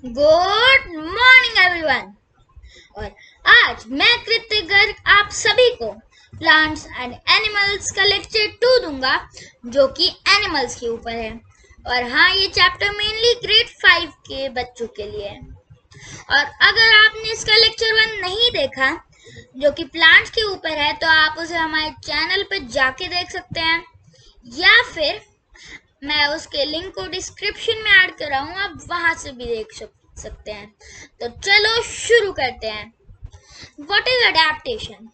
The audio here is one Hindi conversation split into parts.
Good morning everyone. और आज मैं कृतिक गर्ग आप सभी को प्लांट्स एंड एनिमल्स का लेक्चर 2 दूंगा, जो कि एनिमल्स के ऊपर है। और हाँ, ये चैप्टर मेनली ग्रेड 5 के बच्चों के लिए है। और अगर आपने इसका लेक्चर 1 नहीं देखा, जो कि प्लांट्स के ऊपर है, तो आप उसे हमारे चैनल पर जाके देख सकते हैं, या फिर मैं उसके लिंक को डिस्क्रिप्शन में ऐड कर रहा हूँ, आप वहां से भी देख सकते हैं। तो चलो शुरू करते हैं। What is adaptation?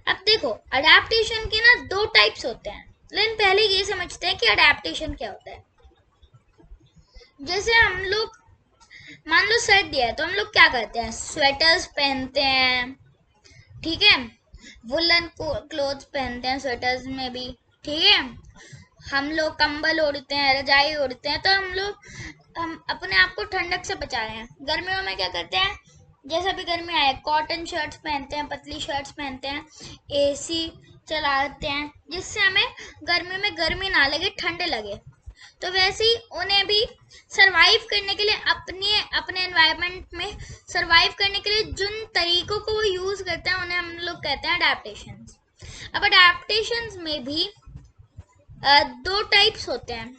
अब देखो, अडेप्टेशन के ना 2 टाइप्स होते हैं, लेकिन पहले ये समझते हैं कि अडेप्टेशन क्या होता है। जैसे हम लोग मान लो सर्दी है, तो हम लोग क्या करते हैं, स्वेटर्स पहनते हैं, ठीक है, वुलन क्लोथ्स पहनते हैं स्वेटर्स में भी, ठीक है। हम लोग कंबल ओढ़ते हैं, रजाई ओढ़ते हैं, तो हम अपने आप को ठंडक से बचा रहे हैं। गर्मियों में क्या करते हैं, जैसा भी गर्मी आए, कॉटन शर्ट्स पहनते हैं, पतली शर्ट्स पहनते हैं, एसी चलाते हैं, जिससे हमें गर्मी में गर्मी ना लगे, ठंड लगे। तो वैसे ही उन्हें भी सरवाइव करने के लिए, अपने एनवायरनमेंट में सरवाइव करने के लिए जिन तरीकों को वो यूज करते हैं, उन्हें हम लोग कहते हैं अडेप्टेशन। अब अडेप्टेशन में भी 2 टाइप्स होते हैं,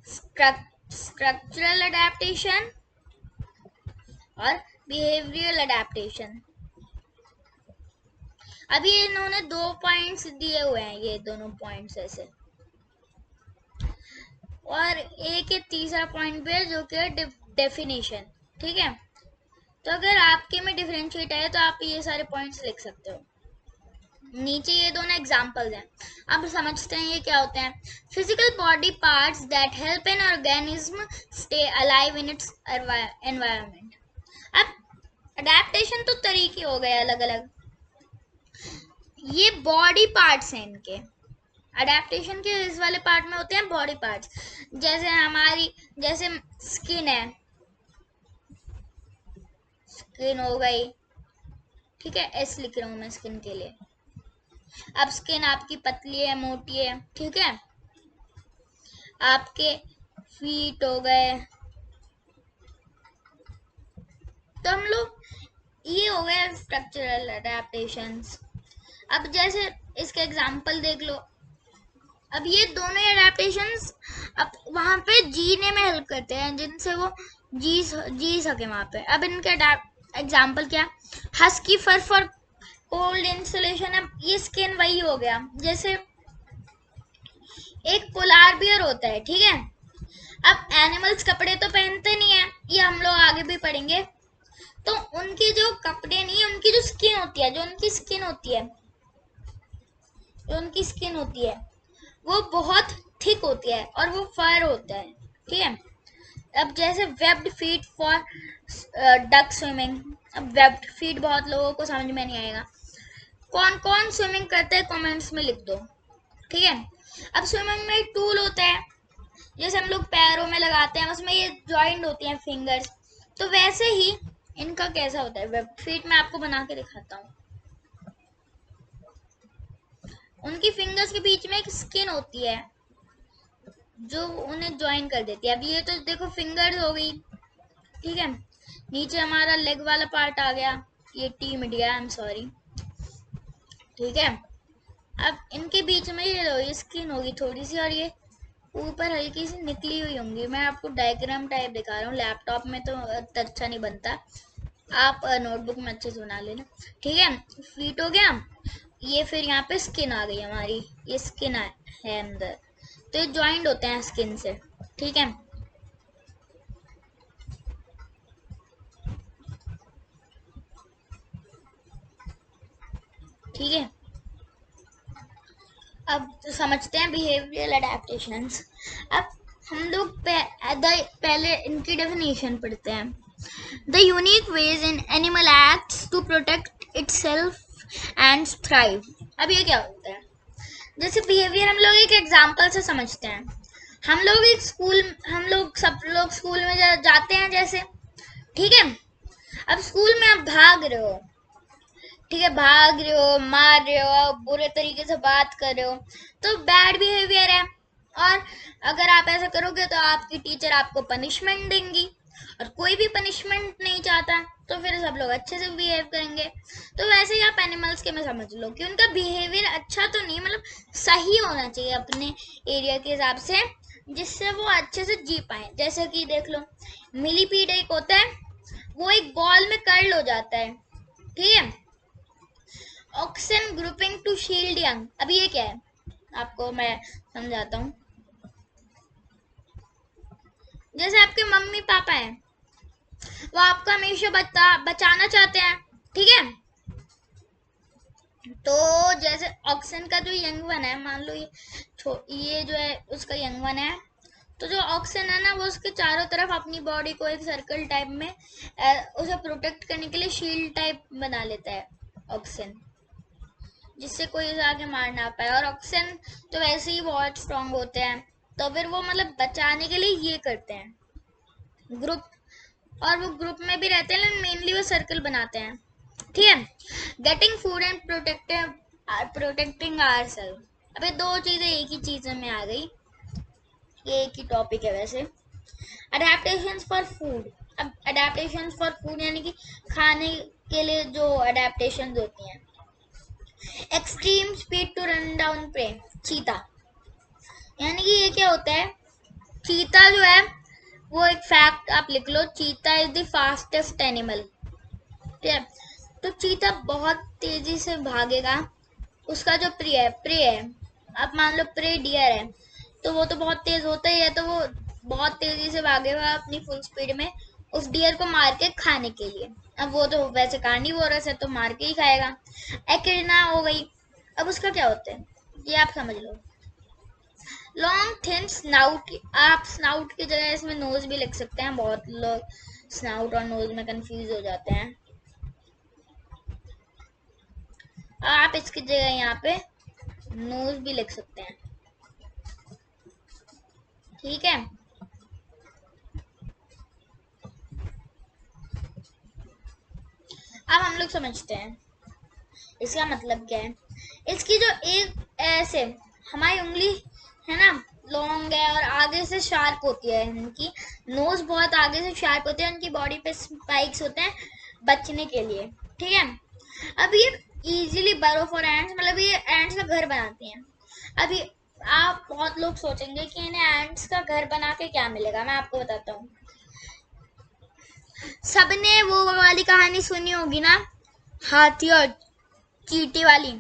स्ट्रक्चरल अडेप्टेशन और बिहेवियरल अडेप्टेशन। अभी इन्होंने 2 पॉइंट्स दिए हुए हैं, ये दोनों पॉइंट्स ऐसे, और एक ये तीसरा पॉइंट भी है, जो कि डेफिनेशन, ठीक है। तो अगर आपके में डिफरेंशिएट है, तो आप ये सारे पॉइंट्स लिख सकते हो। नीचे ये दोनों एग्जांपल्स हैं, अब समझते हैं ये क्या होते हैं। Physical body parts that help an organism stay alive in its environment. अब अडेप्टेशन तो तरीके हो गए अलग अलग, ये बॉडी पार्ट्स हैं इनके। अडेप्टेशन के इस वाले पार्ट में होते हैं बॉडी पार्ट्स, जैसे स्किन है, स्किन हो गई, ठीक है, एस लिख रहा हूं मैं स्किन के लिए। अब स्किन आपकी पतली है, मोटी है, ठीक है। आपके फीट हो गए, तो हम लोग, ये हो गए स्ट्रक्चरल अडेप्टेशंस। अब जैसे इसके एग्जांपल देख लो। अब ये दोनों अडेप्टेशंस अब वहां पे जीने में हेल्प करते हैं, जिनसे वो जी सके वहां पे। अब इनके एग्जांपल क्या, husky fur for cold insulation. अब ये स्किन वही हो गया, जैसे एक पोलार बियर होता है, ठीक है। अब एनिमल्स कपड़े तो पहनते नहीं है, ये हम लोग आगे भी पढ़ेंगे। तो उनके जो कपड़े नहीं, उनकी जो स्किन होती है, जो उनकी स्किन होती है, वो बहुत थिक होती है, और वो फर होता है, ठीक है। अब जैसे webbed feet for duck swimming. अब वेब्ड फीट बहुत लोगों को समझ में नहीं आएगा, कौन कौन स्विमिंग करते हैं कमेंट्स में लिख दो, ठीक है। अब स्विमिंग में एक टूल होता है, जैसे हम लोग पैरों में लगाते हैं, उसमें ये जॉइंट होती हैं फिंगर्स। तो वैसे ही इनका कैसा होता है वेब फीट, में आपको बना के दिखाता हूँ। उनकी फिंगर्स के बीच में एक स्किन होती है, जो उन्हें ज्वाइन कर देती है। अब ये तो देखो फिंगर्स हो गई, ठीक है। नीचे हमारा लेग वाला पार्ट आ गया, ये टी मिट गया, आई एम सॉरी, ठीक है। अब इनके बीच में ये स्किन होगी थोड़ी सी, और ये ऊपर हल्की सी निकली हुई होंगी। मैं आपको डायग्राम टाइप दिखा रहा हूँ, लैपटॉप में तो अच्छा नहीं बनता, आप नोटबुक में अच्छे से बना लेना, ठीक है। फीट हो गया ये, फिर यहाँ पे स्किन आ गई हमारी, ये स्किन है अंदर, तो ये ज्वाइंट होते हैं स्किन से, ठीक है। ठीक है, अब तो समझते हैं बिहेवियरल अडेप्टेशंस। अब हम लोग पहले इनकी डेफिनेशन पढ़ते हैं। The unique ways in animal acts to protect itself and thrive. अब ये क्या होता है, जैसे बिहेवियर हम लोग एक एग्जांपल से समझते हैं। हम लोग सब लोग स्कूल में जाते हैं जैसे, ठीक है। अब स्कूल में आप भाग रहे हो, ठीक है, मार रहे हो, बुरे तरीके से बात कर रहे हो, तो बैड बिहेवियर है। और अगर आप ऐसा करोगे तो आपकी टीचर आपको पनिशमेंट देंगी, और कोई भी पनिशमेंट नहीं चाहता, तो फिर सब लोग अच्छे से बिहेव करेंगे। तो वैसे ही आप एनिमल्स के में समझ लो कि उनका बिहेवियर अच्छा तो नहीं, मतलब सही होना चाहिए अपने एरिया के हिसाब से, जिससे वो अच्छे से जी पाए। जैसे कि देख लो, मिलीपीड एक होता है, वो एक बॉल में कर्ल हो जाता है, ठीक है। Oxen grouping to shield young, अभी ये क्या है आपको मैं समझाता हूँ। जैसे आपके मम्मी पापा हैं, वो आपको हमेशा बचाना चाहते हैं, ठीक है। तो जैसे ऑक्सन का जो यंग वन है, मान लो ये जो है उसका यंग वन है, तो जो ऑक्सन है ना, वो उसके चारों तरफ अपनी बॉडी को एक सर्कल टाइप में उसे प्रोटेक्ट करने के लिए शील्ड टाइप बना लेता है ऑक्सन, जिससे कोई उसे आगे मार ना पाए। और ऑक्सन तो वैसे ही बहुत स्ट्रांग होते हैं, तो फिर वो मतलब बचाने के लिए ये करते हैं ग्रुप, और वो ग्रुप में भी रहते हैं, लेकिन मेनली वो सर्कल बनाते हैं, ठीक है। Getting food and protecting our self, अबे दो चीजें एक ही चीज में आ गई, ये एक ही टॉपिक है वैसे। अडेप्टेशंस फॉर फूड, अब अडेप्टेशंस फॉर फूड यानी कि खाने के लिए जो अडेप्टेशंस होती हैं। Extreme speed to run down prey, cheetah, यानी कि ये क्या होता है, चीता जो है वो एक फैक्ट आप लिख लो, चीता इज द फास्टेस्ट एनिमल, ठीक है। तो चीता बहुत तेजी से भागेगा, उसका जो प्रे है, आप मान लो प्रे डियर है, तो वो तो बहुत तेज होता ही है, तो वो बहुत तेजी से भागेगा अपनी फुल स्पीड में उस डियर को मार के खाने के लिए। अब वो तो वैसे कार्निवोरस है, तो मार के ही खाएगा। एकिडना हो गई, अब उसका क्या होता है ये आप समझ लो। लॉन्ग थिन स्नाउट, आप स्नाउट की जगह इसमें नोज भी लिख सकते हैं, बहुत लोग स्नाउट और नोज में कंफ्यूज हो जाते हैं, आप इसकी जगह यहाँ पे नोज भी लिख सकते हैं, ठीक है। अब हम लोग समझते हैं इसका मतलब क्या है। इसकी जो एक ऐसे हमारी उंगली है ना, लॉन्ग है और आगे से शार्प होती है, इनकी नोज बहुत आगे से शार्प होती है, उनकी बॉडी पे स्पाइक्स होते हैं बचने के लिए, ठीक है। अब ये इजीली बर्रो फॉर एंड्स, मतलब ये एंड्स का घर बनाती हैं। अभी आप बहुत लोग सोचेंगे कि इन्हें एंड्स का घर बना के क्या मिलेगा, मैं आपको बताता हूँ। सबने वो वाली कहानी सुनी होगी ना, हाथी और चींटी वाली,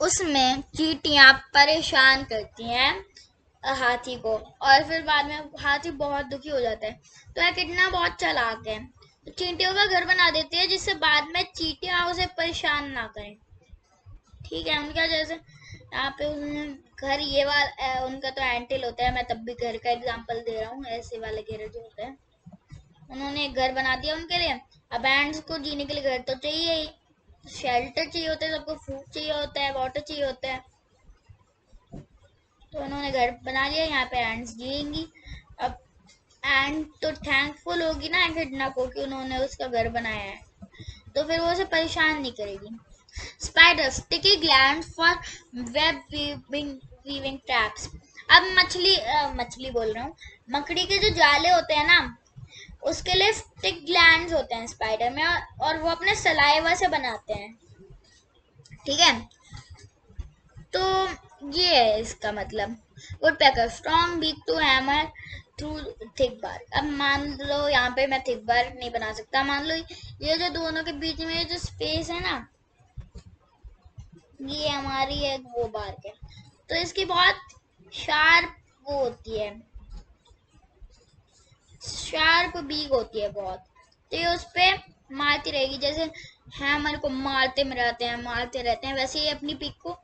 उसमें चींटियां परेशान करती हैं हाथी को, और फिर बाद में हाथी बहुत दुखी हो जाता है। तो एकिडना बहुत चालाक है, तो चींटियों का घर बना देती है, जिससे बाद में चींटियां उसे परेशान ना करें, ठीक है। उनका जैसे यहाँ पे घर ये वाला उनका तो एंटिल होता है, मैं तब भी घर का एग्जांपल दे रहा हूँ, ऐसे वाले घर जो होते हैं, उन्होंने एक घर बना दिया उनके लिए। अब एंड्स को जीने के लिए घर तो चाहिए ही, शेल्टर चाहिए होता है, सबको फूड चाहिए होता है, वाटर चाहिए होता है, तो उन्होंने घर बना लिया, यहाँ पे एंड्स जिएंगी। अब एंड तो थैंकफुल होगी ना एकिडना को कि उन्होंने उसका घर बनाया है, तो फिर वो उसे परेशान नहीं करेगी। Spider sticky gland for web weaving traps, अब मछली बोल रहा हूँ, मकड़ी के जो जाले होते हैं ना, उसके लिए स्टिक ग्लैंड्स होते हैं स्पाइडर में, और वो अपने सलाइवा से बनाते हैं, ठीक है। तो ये है इसका मतलब। Woodpecker strong beak to hammer through thick bar, अब मान लो यहाँ पे मैं थिक बार नहीं बना सकता, मान लो ये जो दोनों के बीच में जो स्पेस है ना, ये हमारी है वो बार के, तो इसकी बहुत शार्प वो होती है, शार्प बीक होती है बहुत, तो ये उस पे मारती रहेगी, जैसे हैमर को मारते रहते हैं, वैसे ही अपनी पीक को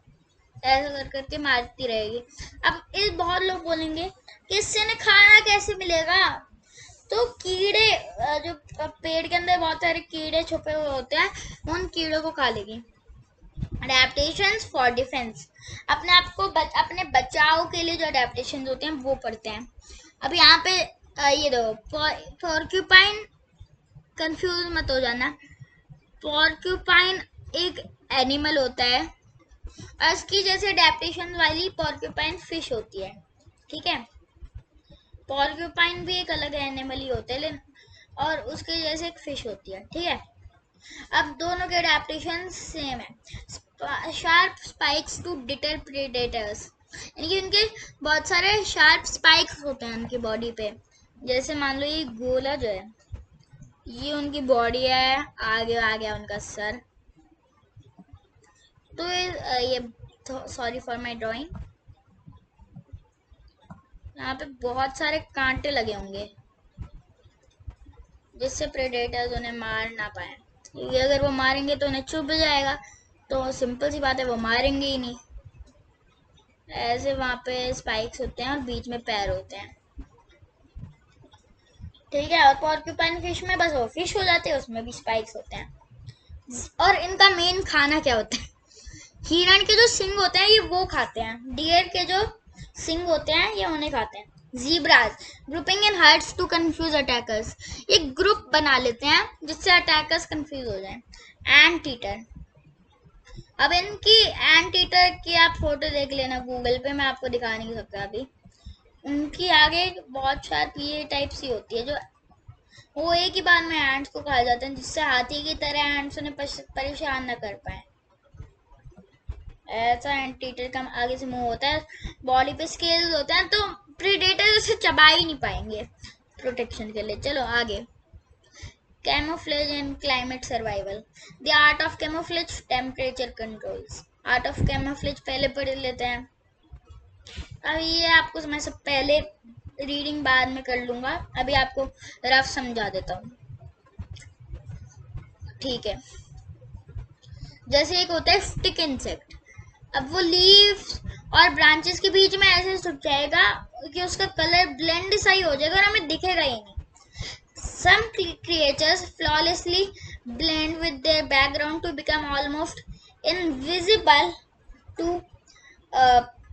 ऐसा कर करके मारती रहेगी। अब इस बहुत लोग बोलेंगे कि इससे ने खाना कैसे मिलेगा, तो कीड़े जो पेड़ के अंदर बहुत सारे कीड़े छुपे हुए होते हैं, उन कीड़ों को खा लेगी। अडेप्टेशंस फॉर डिफेंस, अपने आप को अपने बचाव के लिए जो अडेप्टेशन होते हैं वो पढ़ते हैं। अब यहाँ पे ये दो पॉर्क्यूपाइन, कंफ्यूज मत हो जाना, पॉर्क्यूपाइन एक एनिमल होता है, और इसकी जैसे अडेप्टेशन वाली पोर्क्यूपाइन फिश होती है, ठीक है। पोर्क्यूपाइन भी एक अलग एनिमल ही होता है, लेकिन और उसके जैसे एक फिश होती है, ठीक है। अब दोनों के अडेप्टेशन सेम है। Sharp spikes to deter predators, यानी कि उनके बहुत सारे शार्प स्पाइक्स होते हैं उनकी बॉडी पे। जैसे मान लो ये गोला जो है, ये उनकी बॉडी है, आगे आ गया उनका सर। तो ये सॉरी फॉर माय ड्राइंग, यहाँ पे बहुत सारे कांटे लगे होंगे जिससे प्रेडेटर्स उन्हें मार ना पाए, क्योंकि अगर वो मारेंगे तो उन्हें चुभ जाएगा, तो सिंपल सी बात है वो मारेंगे ही नहीं। ऐसे वहां पे स्पाइक्स होते हैं और बीच में पैर होते हैं, ठीक है। और पोर्क्यूपाइन फिश में बस वो फिश हो जाते हैं, उसमें भी स्पाइक्स होते हैं। और इनका मेन खाना क्या होता है? हिरण के जो सिंग होते हैं ये वो खाते हैं, डियर के जो सिंग होते हैं ये उन्हें खाते हैं। Zebras grouping in herds to confuse attackers, एक ग्रुप बना लेते हैं जिससे अटैकर्स कंफ्यूज हो जाएं। एंट ईटर, अब इनकी एंट ईटर की आप फोटो देख लेना गूगल पे, मैं आपको दिखा नहीं सकता अभी। उनकी आगे बहुत शार्प ये टाइप सी होती है, जो वो एक ही बार में एंट्स को खा जाते हैं, जिससे हाथी की तरह एंट्स उन्हें परेशान न कर पाए। ऐसा एंटीटर का आगे से मुंह होता है, बॉडी पे स्केल्स होते हैं, तो प्रेडेटर उसे चबा ही नहीं पाएंगे प्रोटेक्शन के लिए। चलो आगे, camouflage and climate survival, the art of camouflage, temperature controls. Art of camouflage पहले पढ़ लेते हैं, अभी ये आपको मैं सब पहले रीडिंग बाद में कर लूंगा, अभी आपको रफ समझा देता हूँ, ठीक है। जैसे एक होता है स्टिक इंसेक्ट, अब वो लीव्स और ब्रांचेस के बीच में ऐसे छुप जाएगा कि उसका कलर ब्लेंड सा ही हो जाएगा और हमें दिखेगा ही नहीं। Some creatures flawlessly blend with their background to become almost invisible to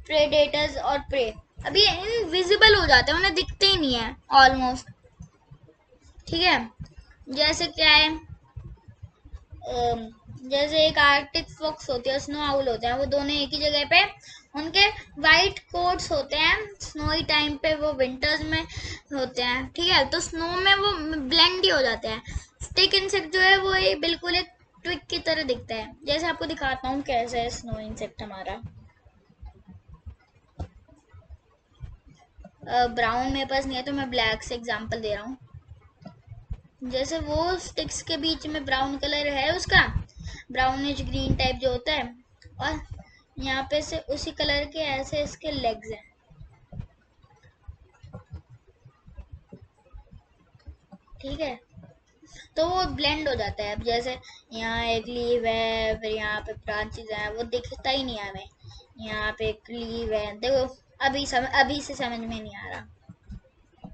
predators और prey। अब ये इनविजिबल हो जाते हैं, उन्हें दिखते ही नहीं है ऑलमोस्ट, ठीक है। जैसे क्या है, जैसे एक आर्कटिक फॉक्स होती है, स्नो आउल होते हैं, वो दोनों एक ही जगह पे, उनके वाइट कोट्स होते हैं, स्नोई टाइम पे वो विंटर्स में होते हैं, ठीक है। तो स्नो में वो ब्लेंड ही हो जाते हैं। स्टिक इंसेक्ट जो है वो ये बिल्कुल एक ट्विक की तरह दिखता है। जैसे आपको दिखाता हूँ कैसे है स्नो इंसेक्ट हमारा। ब्राउन मेरे पास नहीं है तो मैं ब्लैक से एग्जांपल दे रहा हूँ। जैसे वो स्टिक्स के बीच में ब्राउन कलर है उसका, ब्राउनिश ग्रीन टाइप जो होता है, और यहाँ पे से उसी कलर के ऐसे इसके लेग्स हैं, ठीक है। तो वो ब्लेंड हो जाता है। अब जैसे यहाँ एक लीव है, फिर यहाँ पे ब्रांचेस हैं, वो दिखता ही नहीं है हमें। यहाँ पे एक लीव है, देखो अभी से समझ में नहीं आ रहा,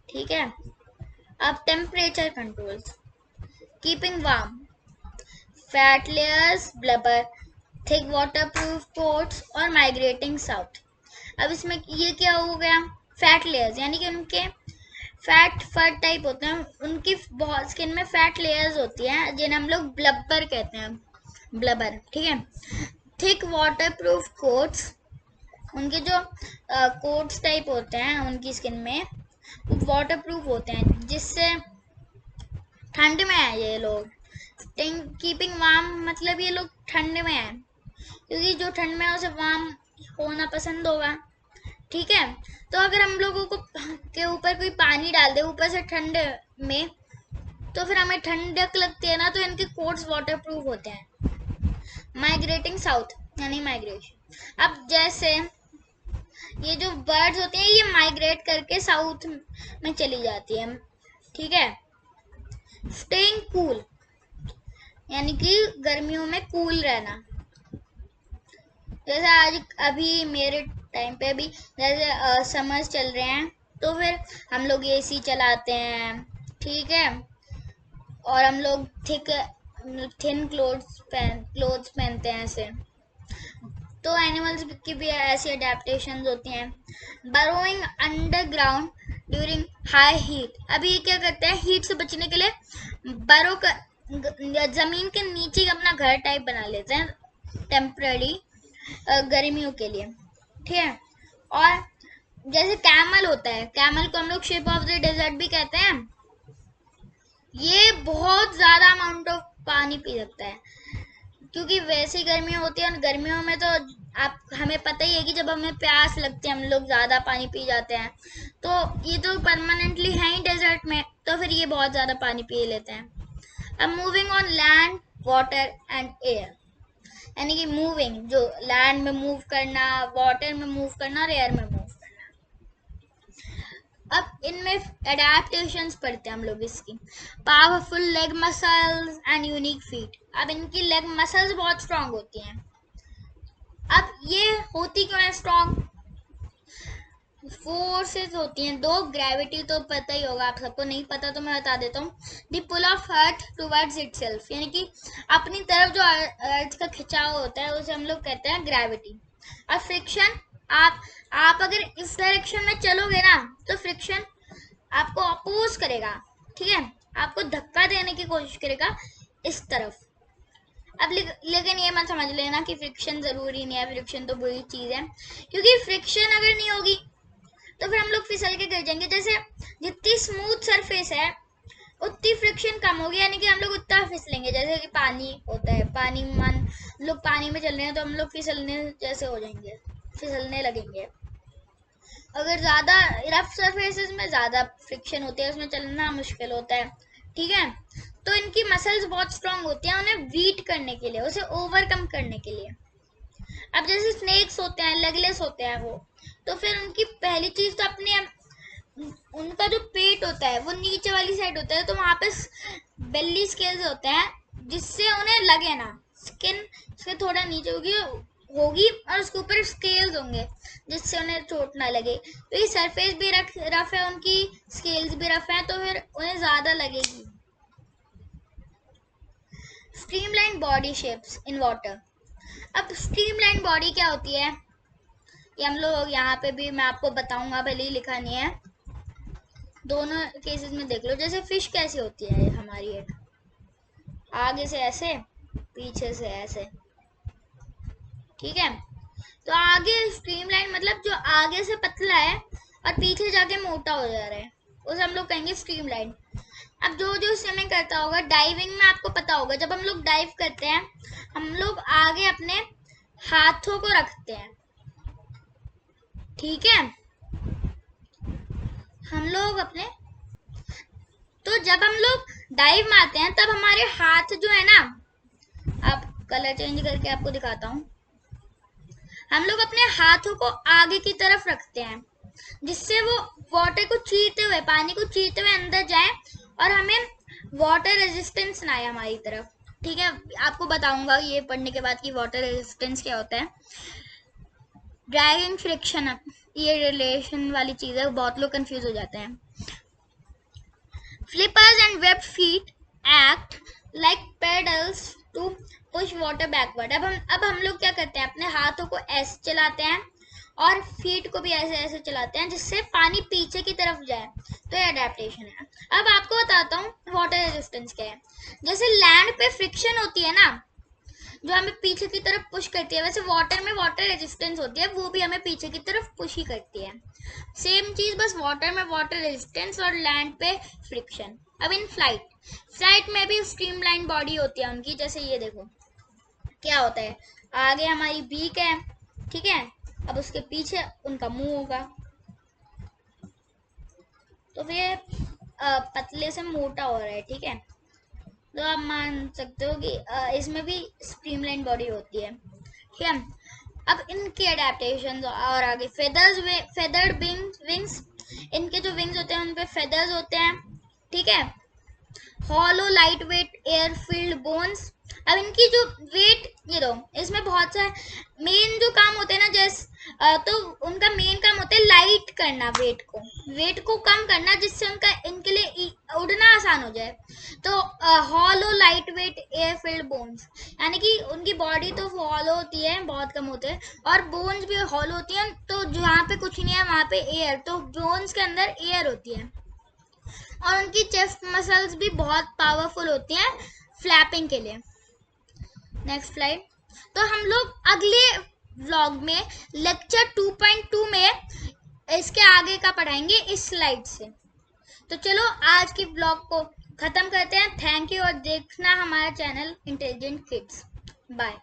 ठीक है। अब temperature controls, keeping warm, fat layers, blubber, thick waterproof quotes और माइग्रेटिंग साउथ। अब इसमें ये क्या हो गया, फैट लेयर्स, यानी कि उनके फैट फर टाइप होते हैं, उनकी बहुत स्किन में फैट लेयर्स होती हैं जिन्हें हम लोग ब्लबर कहते हैं, ब्लबर, ठीक है। थिक वाटरप्रूफ कोट्स, उनके जो कोट्स टाइप होते हैं उनकी स्किन में वाटरप्रूफ होते हैं, जिससे ठंड में है ये लोग। कीपिंग वार्म मतलब ये लोग ठंड में है, क्योंकि जो ठंड में है उसे वार्म होना पसंद होगा, ठीक है। तो अगर हम लोगों को के ऊपर कोई पानी डाल दे ऊपर से ठंड में, तो फिर हमें ठंडक लगती है ना, तो इनके कोट्स वाटरप्रूफ होते हैं। माइग्रेटिंग साउथ यानी माइग्रेशन, अब जैसे ये जो बर्ड्स होती हैं ये माइग्रेट करके साउथ में चली जाती है, ठीक है। स्टेइंग कूल यानी कि गर्मियों में कूल रहना, जैसे आज अभी मेरे टाइम पे भी जैसे समर्स चल रहे हैं, तो फिर हम लोग एसी चलाते हैं, ठीक है। और हम लोग थिन क्लोथ्स पहनते हैं ऐसे। तो एनिमल्स की भी ऐसी अडेप्टेशन होती हैं। Burrowing underground during high heat, अभी ये क्या करते हैं, हीट से बचने के लिए बरो जमीन के नीचे अपना घर टाइप बना लेते हैं टेम्पररी, गर्मियों के लिए, ठीक है। और जैसे कैमल होता है, कैमल को हम लोग शिप ऑफ द डेजर्ट भी कहते हैं। ये बहुत ज्यादा अमाउंट ऑफ पानी पी सकता है, क्योंकि वैसी गर्मियाँ होती है, और गर्मियों में तो आप हमें पता ही है कि जब हमें प्यास लगती है हम लोग ज्यादा पानी पी जाते हैं। तो ये तो परमानेंटली है ही डेजर्ट में, तो फिर ये बहुत ज्यादा पानी पी लेते हैं। अब moving on land, water and air, यानी कि मूविंग, जो लैंड में मूव करना, वाटर में मूव करना और एयर में मूव करना। अब इनमें एडेप्टेशंस पढ़ते हैं हम लोग इसकी। Powerful leg muscles and unique feet. अब इनकी लेग मसल्स बहुत स्ट्रांग होती हैं। अब ये होती क्यों है स्ट्रांग? फोर्सेस होती हैं दो, ग्रेविटी तो पता ही होगा आप सबको, नहीं पता तो मैं बता देता हूँ। The pull of earth towards itself, यानी कि अपनी तरफ जो अर्थ का खिंचाव होता है उसे हम लोग कहते हैं ग्रेविटी। और फ्रिक्शन, आप अगर इस डायरेक्शन में चलोगे ना तो फ्रिक्शन आपको अपोज करेगा, ठीक है, आपको धक्का देने की कोशिश करेगा इस तरफ। अब लेकिन ये मत समझ लेना कि फ्रिक्शन जरूरी नहीं है, फ्रिक्शन तो बुरी चीज है, क्योंकि फ्रिक्शन अगर नहीं होगी तो फिर हम लोग फिसल के गिर जाएंगे। जैसे जितनी स्मूथ सरफेस है उतनी फ्रिक्शन कम होगी, यानी कि हम लोग उतना फिसलेंगे। जैसे कि पानी होता है, पानी मान लोग पानी में चल रहे हैं तो हम लोग फिसलने जैसे हो जाएंगे, फिसलने लगेंगे। अगर ज्यादा रफ सरफेसेस में ज्यादा फ्रिक्शन होती है, उसमें चलना मुश्किल होता है, ठीक है। तो इनकी मसल्स बहुत स्ट्रांग होती हैं उन्हें बीट करने के लिए, उसे ओवरकम करने के लिए। अब जैसे स्नेक्स होते हैं, लेगलेस होते हैं वो, तो फिर उनकी पहली चीज तो अपने उनका जो पेट होता है वो नीचे वाली साइड होता है, तो वहां पे बेली स्केल्स होते हैं जिससे उन्हें लगे ना, स्किन उसके थोड़ा नीचे होगी और उसके ऊपर स्केल्स होंगे जिससे उन्हें चोट ना लगे। तो ये सरफेस भी रफ है, उनकी स्केल्स भी रफ है, तो फिर उन्हें ज्यादा लगेगी। Streamline body shapes in water. अब स्ट्रीमलाइन बॉडी क्या होती है ये हम लोग यहाँ पे भी मैं आपको बताऊंगा, भले ही लिखा नहीं है, दोनों केसेस में देख लो। जैसे फिश कैसी होती है हमारी, एक आगे से ऐसे, पीछे से ऐसे, ठीक है। तो आगे स्ट्रीमलाइन मतलब जो आगे से पतला है और पीछे जाके मोटा हो जा रहा है, उसे हम लोग कहेंगे स्ट्रीमलाइन। अब जो स्विमिंग करता होगा, डाइविंग में आपको पता होगा, जब हम लोग डाइव करते हैं हम लोग आगे अपने हाथों को रखते हैं, ठीक है, हम लोग अपने, तो जब हम लोग डाइव मारते हैं तब हमारे हाथ जो है ना, आप कलर चेंज करके आपको दिखाता हूँ, हम लोग अपने हाथों को आगे की तरफ रखते हैं जिससे वो वाटर को चीरते हुए, पानी को चीरते हुए अंदर जाए और हमें वाटर रेजिस्टेंस ना आए हमारी तरफ, ठीक है। आपको बताऊंगा ये पढ़ने के बाद कि वाटर रेजिस्टेंस क्या होता है। ड्रैगिंग फ्रिक्शन, ये रिलेशन वाली चीज है, बहुत लोग कंफ्यूज हो जाते हैं। Flippers and web feet act like paddles to push water backward. अब हम लोग क्या करते हैं, अपने हाथों को ऐसे चलाते हैं और फीट को भी ऐसे ऐसे चलाते हैं जिससे पानी पीछे की तरफ जाए, तो ये अडेप्टेशन है। अब आपको बताता हूँ वाटर रेजिस्टेंस क्या है। जैसे लैंड पे फ्रिक्शन होती है ना जो हमें पीछे की तरफ पुश करती है, वैसे वाटर में वाटर रेजिस्टेंस होती है, वो भी हमें पीछे की तरफ पुश ही करती है। सेम चीज, बस वाटर में वाटर रेजिस्टेंस और लैंड पे फ्रिक्शन। अब इन फ्लाइट में भी स्ट्रीमलाइन बॉडी होती है उनकी। जैसे ये देखो क्या होता है, आगे हमारी बीक है, ठीक है, अब उसके पीछे उनका मुंह होगा, तो फिर पतले से मोटा हो रहा है, ठीक है। तो आप मान सकते हो कि इसमें भी स्ट्रीमलाइन बॉडी होती है, ठीक है। अब इनके अडेप्टेशन और आगे फेदर्ड विंग्स, इनके जो विंग्स होते हैं उन पे फेदर्स होते हैं, ठीक है। Hollow light weight air field bones. अब इनकी जो वेट, ये दो, इसमें बहुत सारे मेन जो काम होते हैं ना, जैसे तो उनका मेन काम होता है लाइट करना, वेट को कम करना, जिससे उनका इनके लिए उड़ना आसान हो जाए। तो hollow light weight air field bones, यानी कि उनकी बॉडी तो हॉलो होती है, बहुत कम होते हैं, और बोन्स भी हॉलो होती हैं, तो जहाँ पे कुछ नहीं है वहां पे एयर, तो बोन्स के अंदर एयर होती है। और उनकी चेस्ट मसल्स भी बहुत पावरफुल होती हैं फ्लैपिंग के लिए। Next slide. तो हम लोग अगले व्लॉग में लेक्चर 2.2 में इसके आगे का पढ़ाएंगे इस स्लाइड से। तो चलो आज की व्लॉग को खत्म करते हैं। थैंक यू और देखना हमारा चैनल इंटेलिजेंट किड्स। बाय।